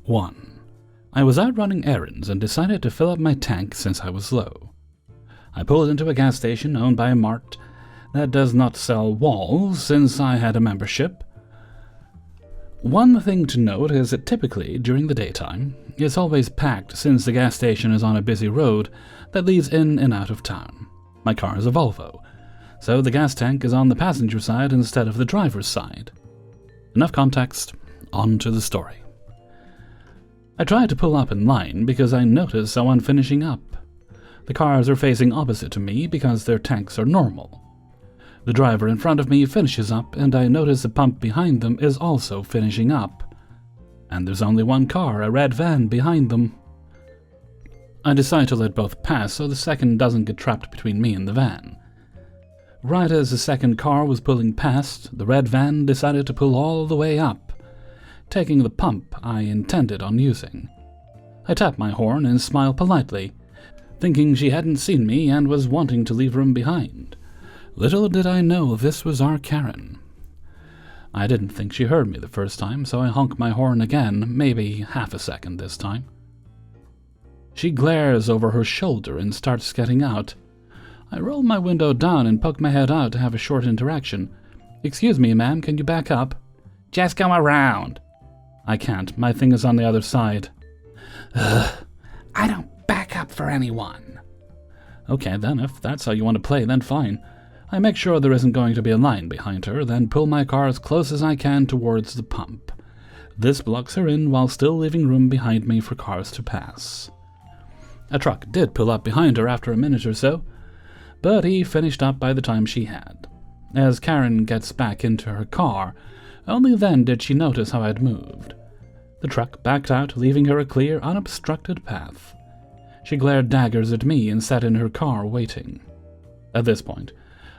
1. I was out running errands and decided to fill up my tank since I was low. I pulled into a gas station owned by a mart that does not sell walls since I had a membership. One thing to note is that typically, during the daytime, it's always packed since the gas station is on a busy road that leads in and out of town. My car is a Volvo, so the gas tank is on the passenger side instead of the driver's side. Enough context, on to the story. I tried to pull up in line because I noticed someone finishing up. The cars are facing opposite to me because their tanks are normal. The driver in front of me finishes up, and I notice the pump behind them is also finishing up. And there's only one car, a red van, behind them. I decide to let both pass so the second doesn't get trapped between me and the van. Right as the second car was pulling past, the red van decided to pull all the way up, taking the pump I intended on using. I tap my horn and smile politely, thinking she hadn't seen me and was wanting to leave room behind. Little did I know this was our Karen. I didn't think she heard me the first time, so I honk my horn again, maybe half a second this time. She glares over her shoulder and starts getting out. I roll my window down and poke my head out to have a short interaction. "Excuse me, ma'am, can you back up?" "Just come around." I can't, my thing is on the other side. Ugh, I don't back up for anyone. Okay then, if that's how you want to play, then fine. I make sure there isn't going to be a line behind her, then pull my car as close as I can towards the pump. This blocks her in while still leaving room behind me for cars to pass. A truck did pull up behind her after a minute or so, but he finished up by the time she had. As Karen gets back into her car, only then did she notice how I'd moved. The truck backed out, leaving her a clear, unobstructed path. She glared daggers at me and sat in her car waiting. At this point,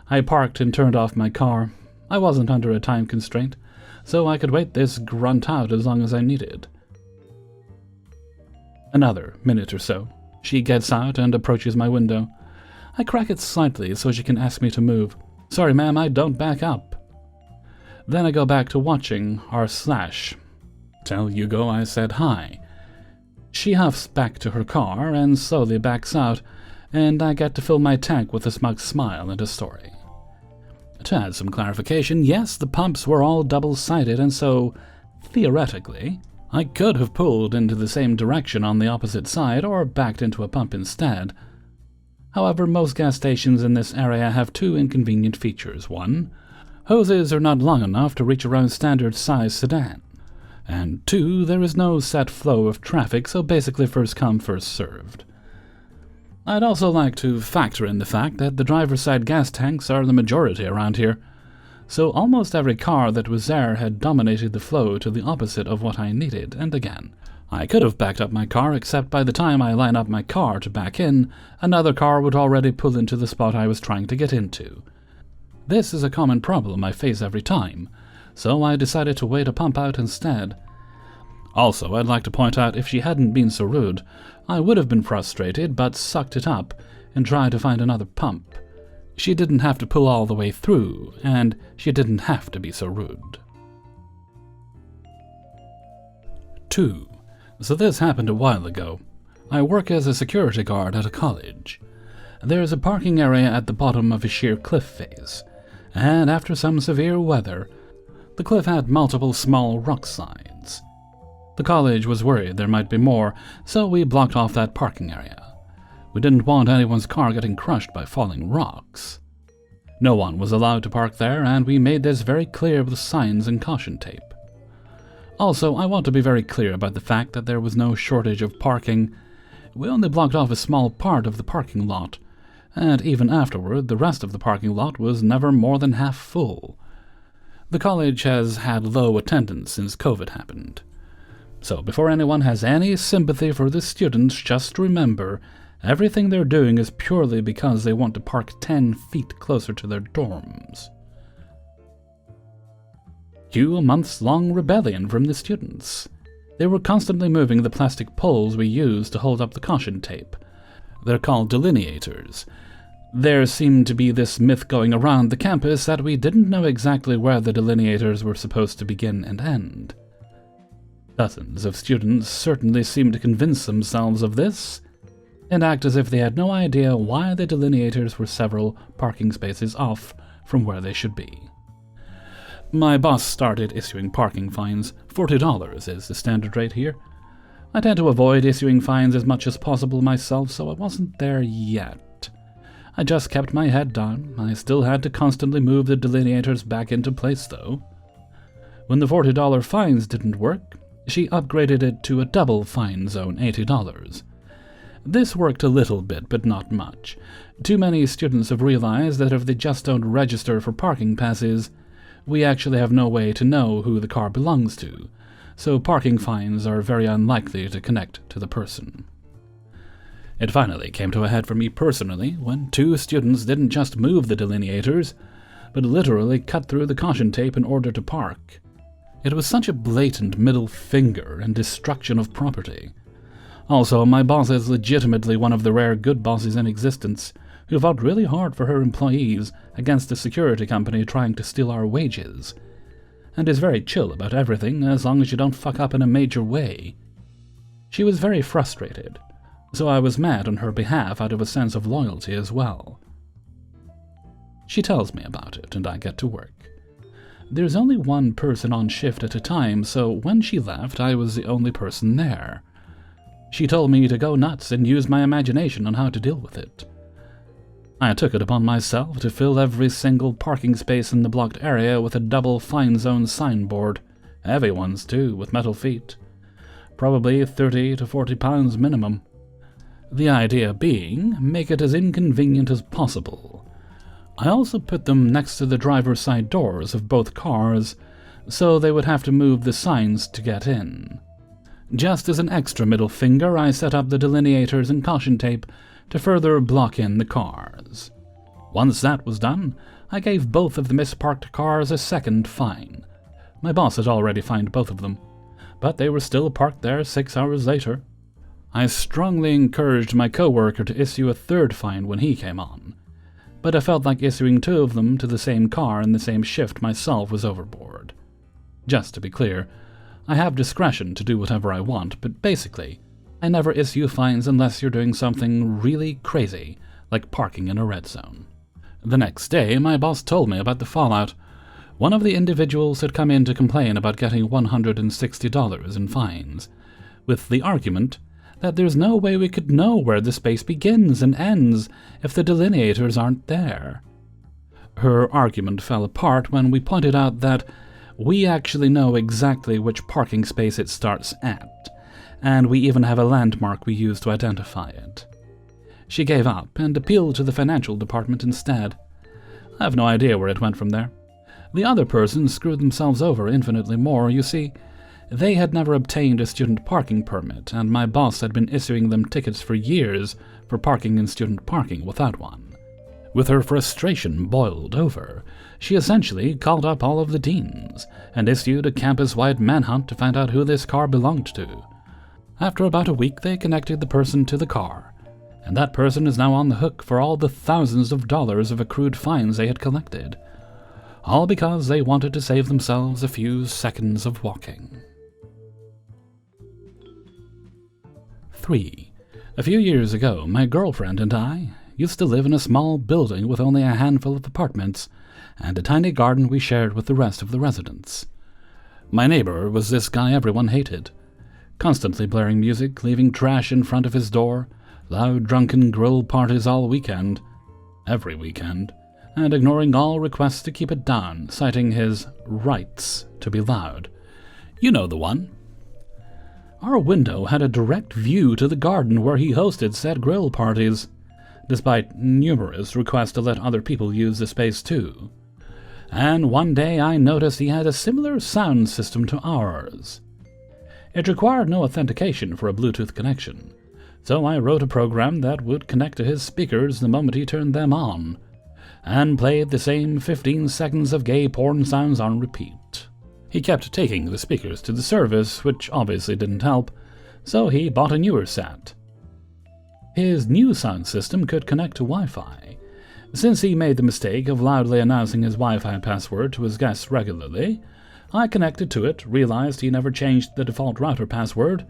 I parked and turned off my car. I wasn't under a time constraint, so I could wait this grunt out as long as I needed. Another minute or so. She gets out and approaches my window. I crack it slightly so she can ask me to move. "Sorry, ma'am, I don't back up." Then I go back to watching r/. Tell Hugo I said hi. She huffs back to her car and slowly backs out, and I get to fill my tank with a smug smile and a story. To add some clarification, yes, the pumps were all double-sided, and so, theoretically, I could have pulled into the same direction on the opposite side or backed into a pump instead. However, most gas stations in this area have two inconvenient features. 1. Hoses are not long enough to reach around standard-size sedan. And 2. There is no set flow of traffic, so basically first come, first served. I'd also like to factor in the fact that the driver's side gas tanks are the majority around here, so almost every car that was there had dominated the flow to the opposite of what I needed, and again, I could have backed up my car, except by the time I line up my car to back in, another car would already pull into the spot I was trying to get into. This is a common problem I face every time, so I decided to wait a pump out instead. Also, I'd like to point out, if she hadn't been so rude, I would have been frustrated but sucked it up and tried to find another pump. She didn't have to pull all the way through, and she didn't have to be so rude. 2. So this happened a while ago. I work as a security guard at a college. There's a parking area at the bottom of a sheer cliff face, and after some severe weather, the cliff had multiple small rock sides. The college was worried there might be more, so we blocked off that parking area. We didn't want anyone's car getting crushed by falling rocks. No one was allowed to park there, and we made this very clear with signs and caution tape. Also, I want to be very clear about the fact that there was no shortage of parking. We only blocked off a small part of the parking lot, and even afterward, the rest of the parking lot was never more than half full. The college has had low attendance since COVID happened. So before anyone has any sympathy for the students, just remember, everything they're doing is purely because they want to park 10 feet closer to their dorms. Cue a months-long rebellion from the students. They were constantly moving the plastic poles we use to hold up the caution tape. They're called delineators. There seemed to be this myth going around the campus that we didn't know exactly where the delineators were supposed to begin and end. Dozens of students certainly seemed to convince themselves of this, and act as if they had no idea why the delineators were several parking spaces off from where they should be. My boss started issuing parking fines. $40 is the standard rate here. I tend to avoid issuing fines as much as possible myself, so I wasn't there yet. I just kept my head down. I still had to constantly move the delineators back into place, though. When the $40 fines didn't work, she upgraded it to a double fine zone, $80. This worked a little bit, but not much. Too many students have realized that if they just don't register for parking passes, we actually have no way to know who the car belongs to, so parking fines are very unlikely to connect to the person. It finally came to a head for me personally when 2 students didn't just move the delineators, but literally cut through the caution tape in order to park. It was such a blatant middle finger and destruction of property. Also, my boss is legitimately one of the rare good bosses in existence who fought really hard for her employees against a security company trying to steal our wages, and is very chill about everything as long as you don't fuck up in a major way. She was very frustrated, so I was mad on her behalf out of a sense of loyalty as well. She tells me about it, and I get to work. There's only one person on shift at a time, so when she left, I was the only person there. She told me to go nuts and use my imagination on how to deal with it. I took it upon myself to fill every single parking space in the blocked area with a double fine zone signboard, heavy ones too, with metal feet. Probably 30 to 40 pounds minimum. The idea being, make it as inconvenient as possible. I also put them next to the driver's side doors of both cars, so they would have to move the signs to get in. Just as an extra middle finger, I set up the delineators and caution tape to further block in the cars. Once that was done, I gave both of the misparked cars a second fine. My boss had already fined both of them, but they were still parked there 6 hours later. I strongly encouraged my coworker to issue a third fine when he came on, but I felt like issuing 2 of them to the same car in the same shift myself was overboard. Just to be clear, I have discretion to do whatever I want, but basically, I never issue fines unless you're doing something really crazy, like parking in a red zone. The next day, my boss told me about the fallout. One of the individuals had come in to complain about getting $160 in fines, with the argument that there's no way we could know where the space begins and ends if the delineators aren't there. Her argument fell apart when we pointed out that we actually know exactly which parking space it starts at, and we even have a landmark we use to identify it. She gave up and appealed to the financial department instead. I have no idea where it went from there. The other person screwed themselves over infinitely more. You see, they had never obtained a student parking permit, and my boss had been issuing them tickets for years for parking in student parking without one. With her frustration boiled over, she essentially called up all of the deans and issued a campus-wide manhunt to find out who this car belonged to. After about a week, they connected the person to the car, and that person is now on the hook for all the thousands of dollars of accrued fines they had collected, all because they wanted to save themselves a few seconds of walking. 3. A few years ago, my girlfriend and I used to live in a small building with only a handful of apartments and a tiny garden we shared with the rest of the residents. My neighbor was this guy everyone hated, constantly blaring music, leaving trash in front of his door, loud drunken grill parties all weekend, every weekend, and ignoring all requests to keep it down, citing his rights to be loud. You know the one. Our window had a direct view to the garden where he hosted said grill parties, despite numerous requests to let other people use the space too. And one day I noticed he had a similar sound system to ours. It required no authentication for a Bluetooth connection, so I wrote a program that would connect to his speakers the moment he turned them on, and played the same 15 seconds of gay porn sounds on repeat. He kept taking the speakers to the service, which obviously didn't help, so he bought a newer set. His new sound system could connect to Wi-Fi. Since he made the mistake of loudly announcing his Wi-Fi password to his guests regularly, I connected to it, realized he never changed the default router password,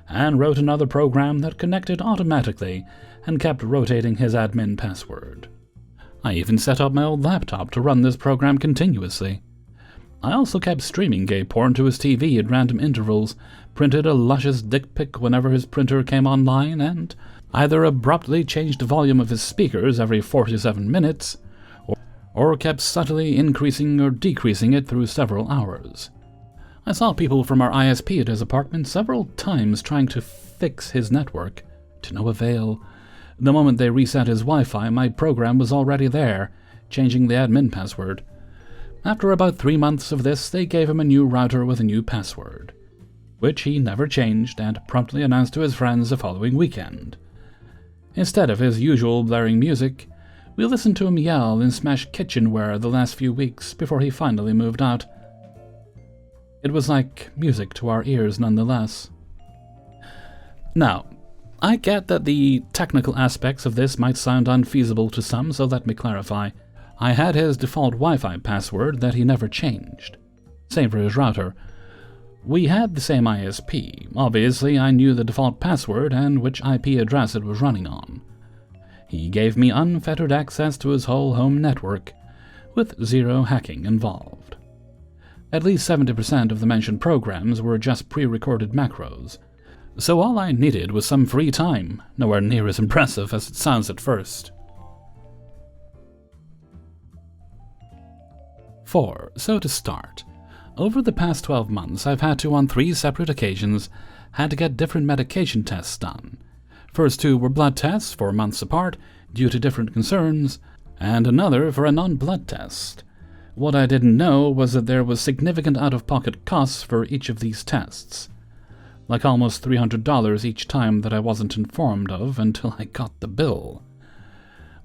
and wrote another program that connected automatically and kept rotating his admin password. I even set up my old laptop to run this program continuously. I also kept streaming gay porn to his TV at random intervals, printed a luscious dick pic whenever his printer came online, and either abruptly changed the volume of his speakers every 47 minutes, or kept subtly increasing or decreasing it through several hours. I saw people from our ISP at his apartment several times trying to fix his network, to no avail. The moment they reset his Wi-Fi, my program was already there, changing the admin password. After about 3 months of this, they gave him a new router with a new password, which he never changed and promptly announced to his friends the following weekend. Instead of his usual blaring music, we listened to him yell and smash kitchenware the last few weeks before he finally moved out. It was like music to our ears nonetheless. Now, I get that the technical aspects of this might sound unfeasible to some, so let me clarify. I had his default Wi-Fi password that he never changed. Same for his router. We had the same ISP. Obviously, I knew the default password and which IP address it was running on. He gave me unfettered access to his whole home network, with zero hacking involved. At least 70% of the mentioned programs were just pre-recorded macros, so all I needed was some free time, nowhere near as impressive as it sounds at first. 4. So to start, over the past 12 months I've had to, on 3 separate occasions, had to get different medication tests done. First 2 were blood tests 4 months apart due to different concerns, and another for a non-blood test. What I didn't know was that there was significant out-of-pocket costs for each of these tests, like almost $300 each time that I wasn't informed of until I got the bill.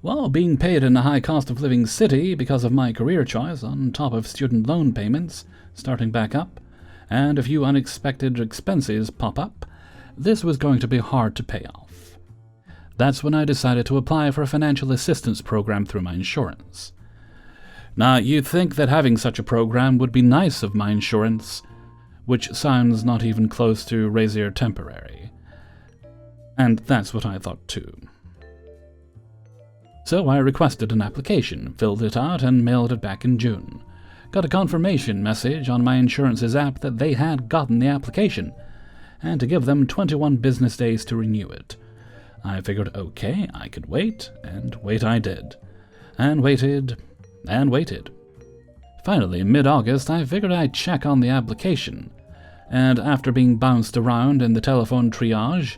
Well, being paid in a high cost-of-living city because of my career choice, on top of student loan payments starting back up, and a few unexpected expenses pop up, this was going to be hard to pay off. That's when I decided to apply for a financial assistance program through my insurance. Now, you'd think that having such a program would be nice of my insurance, which sounds not even close to Razier temporary. And that's what I thought too. So I requested an application, filled it out, and mailed it back in June. Got a confirmation message on my insurance's app that they had gotten the application, and to give them 21 business days to renew it. I figured, okay, I could wait, and wait I did. And waited, and waited. Finally, mid-August, I figured I'd check on the application, and after being bounced around in the telephone triage,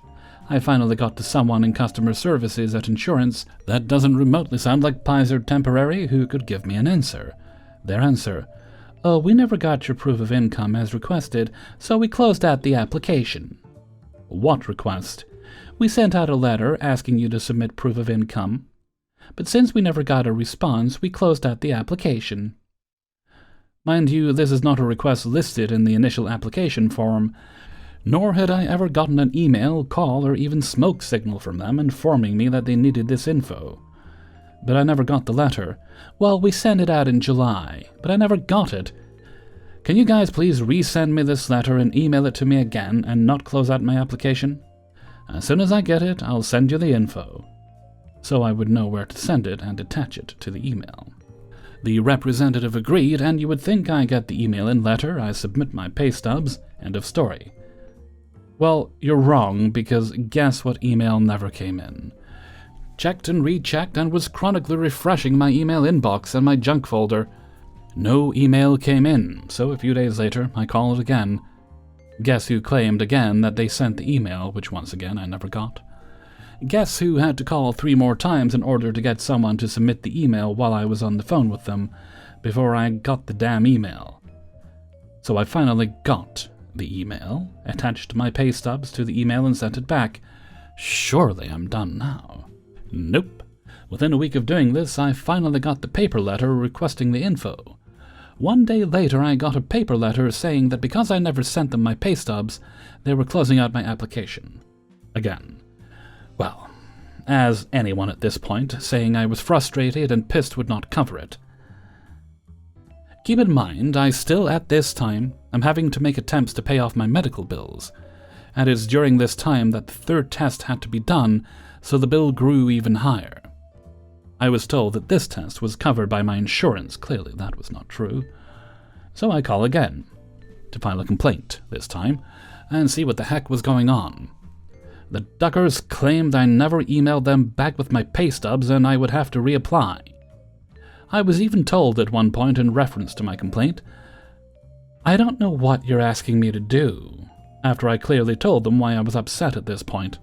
I finally got to someone in customer services at insurance that doesn't remotely sound like Pizer Temporary who could give me an answer. Their answer, "Oh, we never got your proof of income as requested, so we closed out the application." What request? We sent out a letter asking you to submit proof of income, but since we never got a response, we closed out the application. Mind you, this is not a request listed in the initial application form, nor had I ever gotten an email, call, or even smoke signal from them informing me that they needed this info. But I never got the letter. Well, we sent it out in July, but I never got it. Can you guys please resend me this letter and email it to me again and not close out my application? As soon as I get it, I'll send you the info, so I would know where to send it and attach it to the email. The representative agreed, and you would think I get the email and letter, I submit my pay stubs, end of story. Well, you're wrong, because guess what email never came in? Checked and rechecked and was chronically refreshing my email inbox and my junk folder. No email came in, so a few days later I called again. Guess who claimed again that they sent the email, which once again I never got. Guess who had to call 3 more times in order to get someone to submit the email while I was on the phone with them, before I got the damn email. So I finally got the email, attached my pay stubs to the email and sent it back. Surely I'm done now. Nope. Within a week of doing this, I finally got the paper letter requesting the info. 1 day later, I got a paper letter saying that because I never sent them my pay stubs, they were closing out my application. Again. Well, as anyone at this point, saying I was frustrated and pissed would not cover it. Keep in mind, I still at this time am having to make attempts to pay off my medical bills, and it's during this time that the third test had to be done, so the bill grew even higher. I was told that this test was covered by my insurance. Clearly that was not true. So I call again, to file a complaint this time, and see what the heck was going on. The Duckers claimed I never emailed them back with my pay stubs and I would have to reapply. I was even told at one point in reference to my complaint, "I don't know what you're asking me to do," after I clearly told them why I was upset at this point.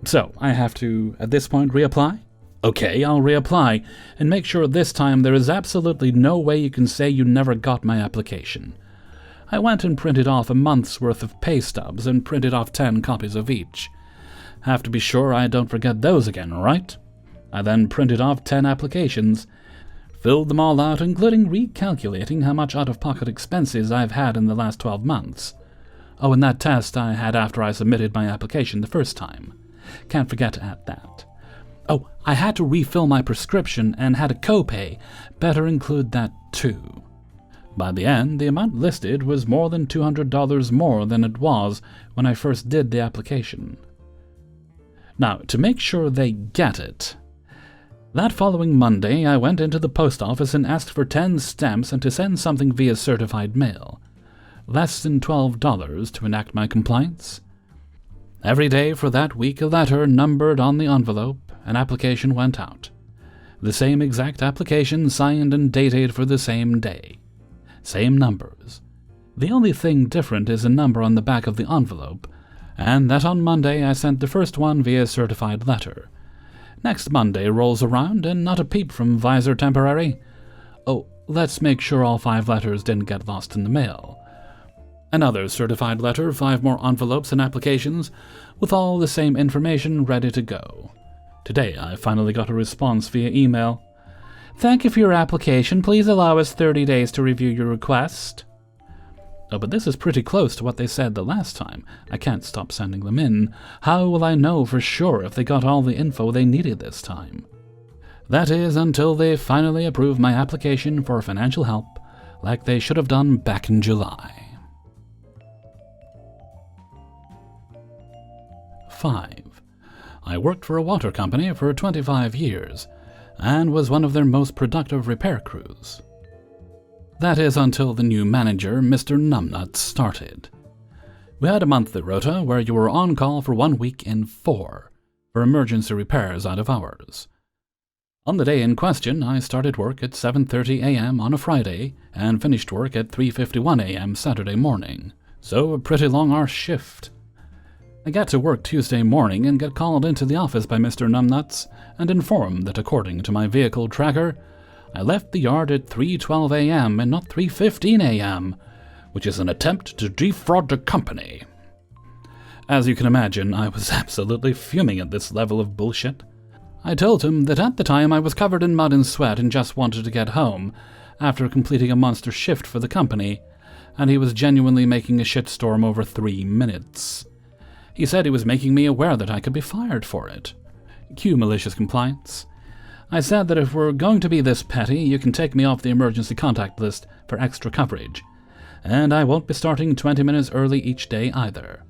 So, I have to, at this point, reapply? Okay, I'll reapply, and make sure this time there is absolutely no way you can say you never got my application. I went and printed off a month's worth of pay stubs and printed off 10 copies of each. Have to be sure I don't forget those again, right? I then printed off 10 applications, filled them all out, including recalculating how much out-of-pocket expenses I've had in the last 12 months. Oh, and that test I had after I submitted my application the first time. Can't forget to add that. Oh, I had to refill my prescription and had a copay. Better include that too. By the end, the amount listed was more than $200 more than it was when I first did the application. Now, to make sure they get it, that following Monday I went into the post office and asked for 10 stamps and to send something via certified mail. Less than $12 to enact my compliance. Every day for that week a letter numbered on the envelope, an application went out. The same exact application signed and dated for the same day. Same numbers. The only thing different is a number on the back of the envelope, and that on Monday I sent the first one via certified letter. Next Monday rolls around and not a peep from Visor Temporary. Oh, let's make sure all 5 letters didn't get lost in the mail. Another certified letter, 5 more envelopes and applications, with all the same information ready to go. Today I finally got a response via email. "Thank you for your application. Please allow us 30 days to review your request." Oh, but this is pretty close to what they said the last time. I can't stop sending them in. How will I know for sure if they got all the info they needed this time? That is, until they finally approve my application for financial help, like they should have done back in July. 5. I worked for a water company for 25 years, and was one of their most productive repair crews. That is until the new manager, Mr. Numbnuts, started. We had a monthly rota where you were on call for 1 week in 4 for emergency repairs out of hours. On the day in question, I started work at 7:30 a.m. on a Friday and finished work at 3:51 a.m. Saturday morning, so a pretty long-arse shift. I got to work Tuesday morning and get called into the office by Mr. Numbnuts and informed that according to my vehicle tracker, I left the yard at 3:12 a.m. and not 3:15 a.m., which is an attempt to defraud the company. As you can imagine, I was absolutely fuming at this level of bullshit. I told him that at the time I was covered in mud and sweat and just wanted to get home after completing a monster shift for the company, and he was genuinely making a shitstorm over 3 minutes. He said he was making me aware that I could be fired for it. Cue malicious compliance. I said that if we're going to be this petty, you can take me off the emergency contact list for extra coverage, and I won't be starting 20 minutes early each day either.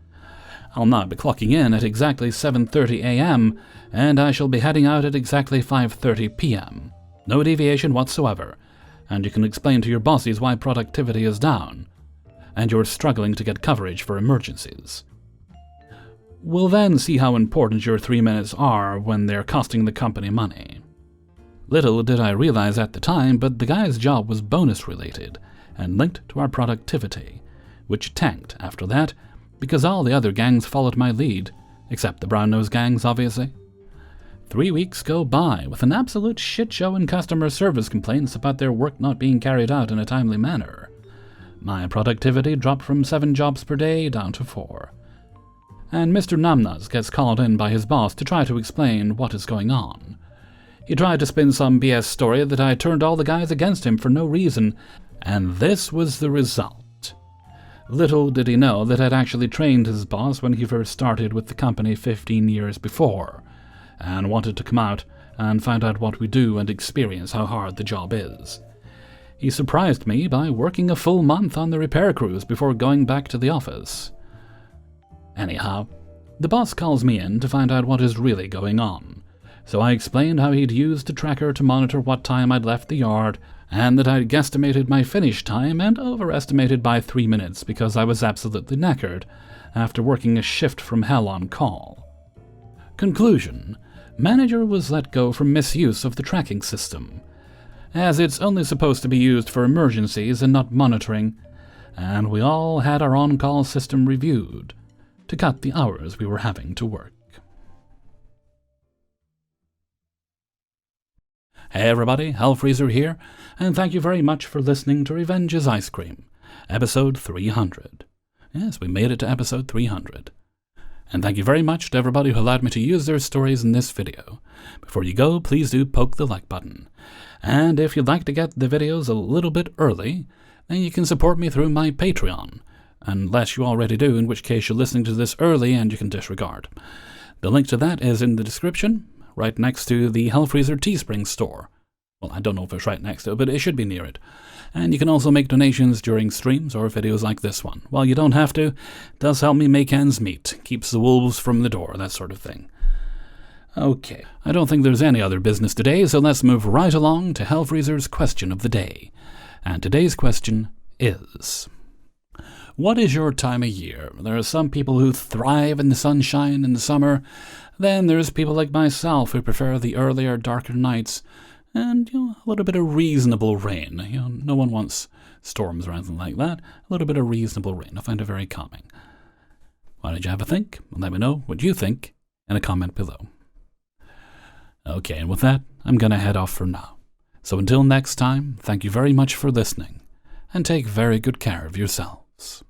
I'll not be clocking in at exactly 7:30 a.m., and I shall be heading out at exactly 5:30 p.m. No deviation whatsoever, and you can explain to your bosses why productivity is down, and you're struggling to get coverage for emergencies. We'll then see how important your 3 minutes are when they're costing the company money. Little did I realize at the time, but the guy's job was bonus-related and linked to our productivity, which tanked after that because all the other gangs followed my lead, except the brown-nosed gangs, obviously. 3 weeks go by with an absolute shit-show in customer service complaints about their work not being carried out in a timely manner. My productivity dropped from 7 jobs per day down to 4. And Mr. Numbnuts gets called in by his boss to try to explain what is going on. He tried to spin some BS story that I turned all the guys against him for no reason, and this was the result. Little did he know that I'd actually trained his boss when he first started with the company 15 years before, and wanted to come out and find out what we do and experience how hard the job is. He surprised me by working a full month on the repair crews before going back to the office. Anyhow, the boss calls me in to find out what is really going on, so I explained how he'd used a tracker to monitor what time I'd left the yard, and that I'd guesstimated my finish time and overestimated by 3 minutes because I was absolutely knackered after working a shift from hell on call. Conclusion: manager was let go for misuse of the tracking system, as it's only supposed to be used for emergencies and not monitoring, and we all had our on-call system reviewed to cut the hours we were having to work. Hey everybody, Hellfreezer here, and thank you very much for listening to Revenge is Ice Cream, episode 300. Yes, we made it to episode 300. And thank you very much to everybody who allowed me to use their stories in this video. Before you go, please do poke the like button. And if you'd like to get the videos a little bit early, then you can support me through my Patreon. Unless you already do, in which case you're listening to this early and you can disregard. The link to that is in the description, right next to the Hellfreezer Teespring store. Well, I don't know if it's right next to it, but it should be near it. And you can also make donations during streams or videos like this one. Well, you don't have to. It does help me make ends meet. Keeps the wolves from the door, that sort of thing. Okay, I don't think there's any other business today, so let's move right along to Hellfreezer's question of the day. And today's question is: what is your time of year? There are some people who thrive in the sunshine in the summer. Then there's people like myself who prefer the earlier, darker nights. And, a little bit of reasonable rain. No one wants storms or anything like that. A little bit of reasonable rain. I find it very calming. Why don't you have a think? Let me know what you think in a comment below. Okay, and with that, I'm going to head off for now. So until next time, thank you very much for listening, and take very good care of yourselves.